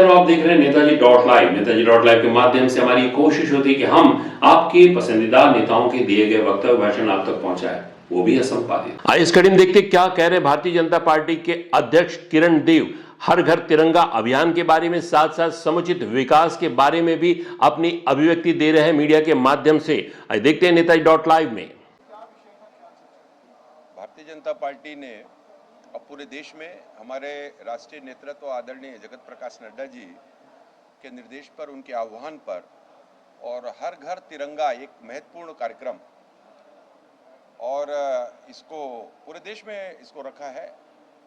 नमस्कार, आप देख रहे हैं Netaji dot live. Netaji dot live के माध्यम से हमारी कोशिश होती है कि हम आपके पसंदीदा नेताओं के दिए गए वक्तव्य भाषण आप तक पहुंचाएं, वो भी असंपादित। आइए इस कड़ी में देखते क्या कह रहे हैं भारतीय जनता पार्टी के अध्यक्ष किरण देव हर घर तिरंगा अभियान के बारे में, साथ साथ समुचित विकास के बारे में भी अपनी अभिव्यक्ति दे रहे हैं मीडिया के माध्यम से। आइए देखते हैं नेताजी डॉट लाइव में। भारतीय जनता पार्टी ने अब पूरे देश में हमारे राष्ट्रीय नेतृत्व आदरणीय जगत प्रकाश नड्डा जी के निर्देश पर, उनके आह्वान पर और हर घर तिरंगा एक महत्वपूर्ण कार्यक्रम, और इसको पूरे देश में इसको रखा है।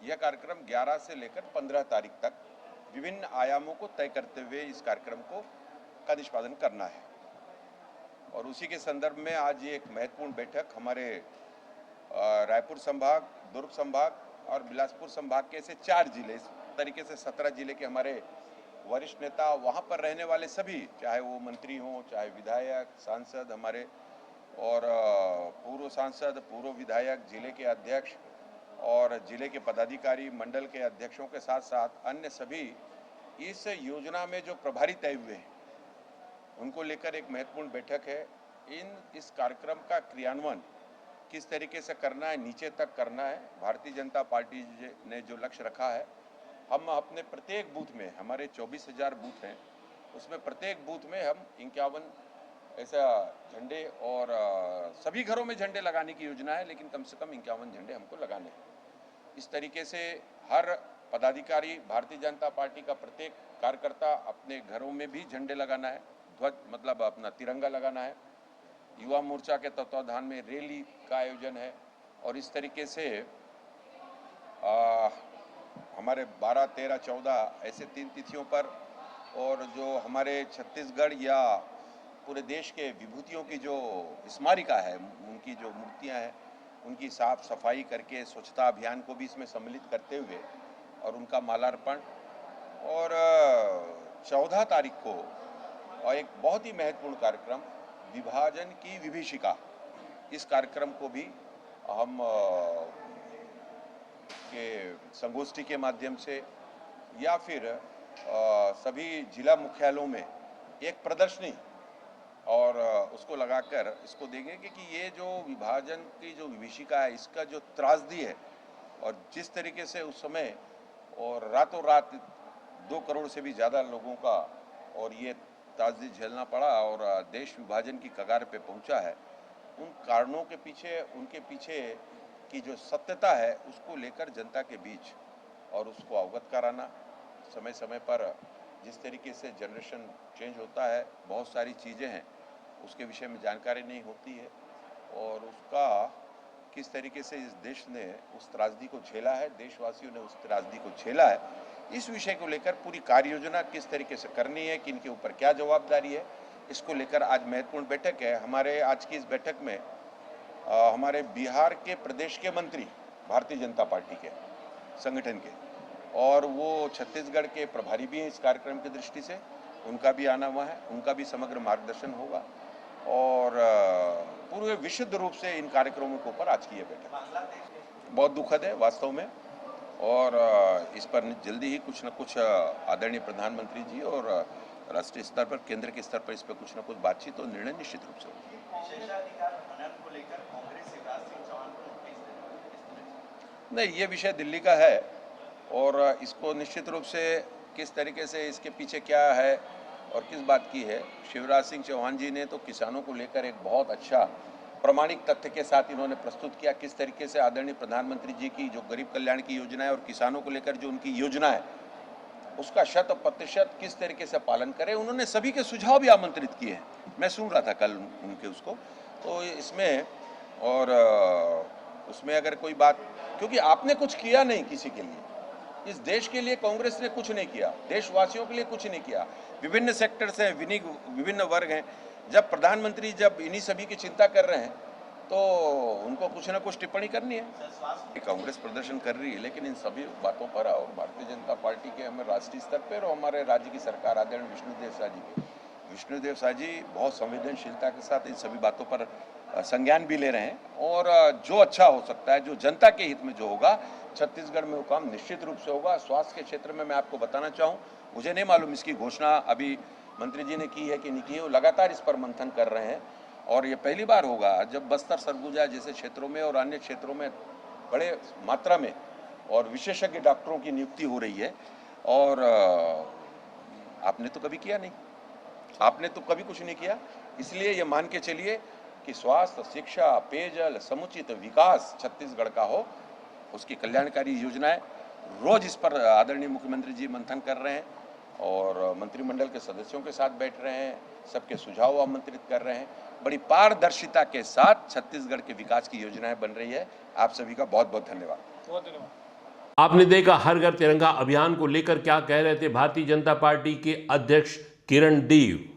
यह कार्यक्रम 11 से लेकर 15 तारीख तक विभिन्न आयामों को तय करते हुए इस कार्यक्रम का निष्पादन करना है। और उसी के संदर्भ में आज ये एक महत्वपूर्ण बैठक हमारे रायपुर संभाग, दुर्ग संभाग और बिलासपुर संभाग के ऐसे 4 जिले, इस तरीके से 17 जिले के हमारे वरिष्ठ नेता, वहाँ पर रहने वाले सभी, चाहे वो मंत्री हों, चाहे विधायक, सांसद हमारे, और पूर्व सांसद, पूर्व विधायक, जिले के अध्यक्ष और जिले के पदाधिकारी, मंडल के अध्यक्षों के साथ साथ अन्य सभी इस योजना में जो प्रभारी तय हुए हैं उनको लेकर एक महत्वपूर्ण बैठक है। इस कार्यक्रम का क्रियान्वयन किस तरीके से करना है, नीचे तक करना है। भारतीय जनता पार्टी ने जो लक्ष्य रखा है, हम अपने प्रत्येक बूथ में, हमारे 24,000 बूथ हैं, उसमें प्रत्येक बूथ में हम 51 ऐसा झंडे, और सभी घरों में झंडे लगाने की योजना है, लेकिन कम से कम 51 झंडे हमको लगाने हैं। इस तरीके से हर पदाधिकारी, भारतीय जनता पार्टी का प्रत्येक कार्यकर्ता अपने घरों में भी झंडे लगाना है, ध्वज मतलब अपना तिरंगा लगाना है। युवा मोर्चा के तत्वाधान में रैली का आयोजन है, और इस तरीके से हमारे 12, 13, 14 ऐसे 3 तिथियों पर, और जो हमारे छत्तीसगढ़ या पूरे देश के विभूतियों की जो स्मारिका है, उनकी जो मूर्तियां हैं, उनकी साफ सफाई करके स्वच्छता अभियान को भी इसमें सम्मिलित करते हुए और उनका मालार्पण, और 14 तारीख को और एक बहुत ही महत्वपूर्ण कार्यक्रम, विभाजन की विभीषिका, इस कार्यक्रम को भी हम के संगोष्ठी के माध्यम से या फिर सभी जिला मुख्यालयों में एक प्रदर्शनी और उसको लगाकर इसको देंगे कि ये जो विभाजन की जो विभीषिका है, इसका जो त्रासदी है, और जिस तरीके से उस समय और रातों रात 2 करोड़ से भी ज़्यादा लोगों का और ये त्रासदी झेलना पड़ा और देश विभाजन की कगार पे पहुंचा है, उन कारणों के पीछे, उनके पीछे की जो सत्यता है, उसको लेकर जनता के बीच और उसको अवगत कराना। समय समय पर जिस तरीके से जनरेशन चेंज होता है, बहुत सारी चीज़ें हैं उसके विषय में जानकारी नहीं होती है, और उसका किस तरीके से इस देश ने उस त्रासदी को झेला है, देशवासियों ने उस त्रासदी को झेला है, इस विषय को लेकर पूरी कार्य योजना किस तरीके से करनी है, किन के ऊपर क्या जवाबदारी है, इसको लेकर आज महत्वपूर्ण बैठक है। हमारे आज की इस बैठक में हमारे बिहार के प्रदेश के मंत्री, भारतीय जनता पार्टी के संगठन के, और वो छत्तीसगढ़ के प्रभारी भी हैं इस कार्यक्रम की दृष्टि से, उनका भी आना हुआ है, उनका भी समग्र मार्गदर्शन होगा, और पूरे विशुद्ध रूप से इन कार्यक्रमों के ऊपर आज की यह बैठक बहुत दुखद है वास्तव में, और इस पर जल्दी ही कुछ न कुछ आदरणीय प्रधानमंत्री जी और राष्ट्रीय स्तर पर, केंद्र के स्तर पर इस पर कुछ न कुछ बातचीत और निर्णय निश्चित रूप से होगी। नहीं, ये विषय दिल्ली का है, और इसको निश्चित रूप से किस तरीके से इसके पीछे क्या है और किस बात की है, शिवराज सिंह चौहान जी ने तो किसानों को लेकर एक बहुत अच्छा प्रामाणिक तथ्य के साथ इन्होंने प्रस्तुत किया, किस तरीके से आदरणीय प्रधानमंत्री जी की जो गरीब कल्याण की योजना है और किसानों को लेकर जो उनकी योजना है, उसका 100% किस तरीके से पालन करें। उन्होंने सभी के सुझाव भी आमंत्रित किए हैं, मैं सुन रहा था कल उनके उसको, तो इसमें और उसमें अगर कोई बात, क्योंकि आपने कुछ किया नहीं किसी के लिए, इस देश के लिए कांग्रेस ने कुछ नहीं किया, देशवासियों के लिए कुछ नहीं किया, विभिन्न सेक्टर्स हैं, विभिन्न वर्ग हैं, जब प्रधानमंत्री जब इन्हीं सभी की चिंता कर रहे हैं तो उनको कुछ ना कुछ टिप्पणी करनी है। कांग्रेस प्रदर्शन कर रही है, लेकिन इन सभी बातों पर और भारतीय जनता पार्टी के हमें राष्ट्रीय स्तर पर और हमारे राज्य की सरकार आदरणीय विष्णुदेव शाह जी बहुत संवेदनशीलता के साथ इन सभी बातों पर संज्ञान भी ले रहे हैं और जो अच्छा हो सकता है, जो जनता के हित में जो होगा, छत्तीसगढ़ में वो काम निश्चित रूप से होगा। स्वास्थ्य के क्षेत्र में मैं आपको बताना चाहूँ, मुझे नहीं मालूम इसकी घोषणा अभी मंत्री जी ने की है कि नहीं की है, वो लगातार इस पर मंथन कर रहे हैं और ये पहली बार होगा जब बस्तर सरगुजा जैसे क्षेत्रों में और अन्य क्षेत्रों में बड़े मात्रा में और विशेषज्ञ डॉक्टरों की नियुक्ति हो रही है। और आपने तो कभी किया नहीं, आपने तो कभी कुछ नहीं किया, इसलिए ये मान के चलिए कि स्वास्थ्य, शिक्षा, पेयजल, समुचित विकास छत्तीसगढ़ का हो, उसकी कल्याणकारी योजनाएं रोज इस पर आदरणीय मुख्यमंत्री जी मंथन कर रहे हैं और मंत्रिमंडल के सदस्यों के साथ बैठ रहे हैं, सबके सुझाव आमंत्रित कर रहे हैं। बड़ी पारदर्शिता के साथ छत्तीसगढ़ के विकास की योजनाएं बन रही है। आप सभी का बहुत बहुत धन्यवाद। बहुत धन्यवाद। आपने देखा हर घर तिरंगा अभियान को लेकर क्या कह रहे थे भारतीय जनता पार्टी के अध्यक्ष किरण देव।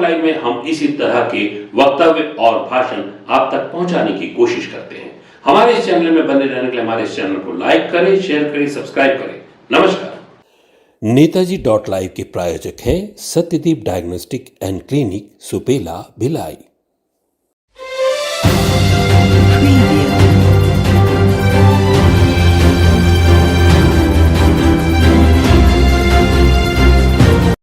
लाइव में हम इसी तरह के वक्तव्य और भाषण आप तक पहुंचाने की कोशिश करते हैं। हमारे इस चैनल में बने रहने के लिए हमारे इस चैनल को लाइक करें, शेयर करें, सब्सक्राइब करें। नमस्कार। नेताजी.live के प्रायोजक है Satyadeep diagnostic and clinic, Supela, Bhilai.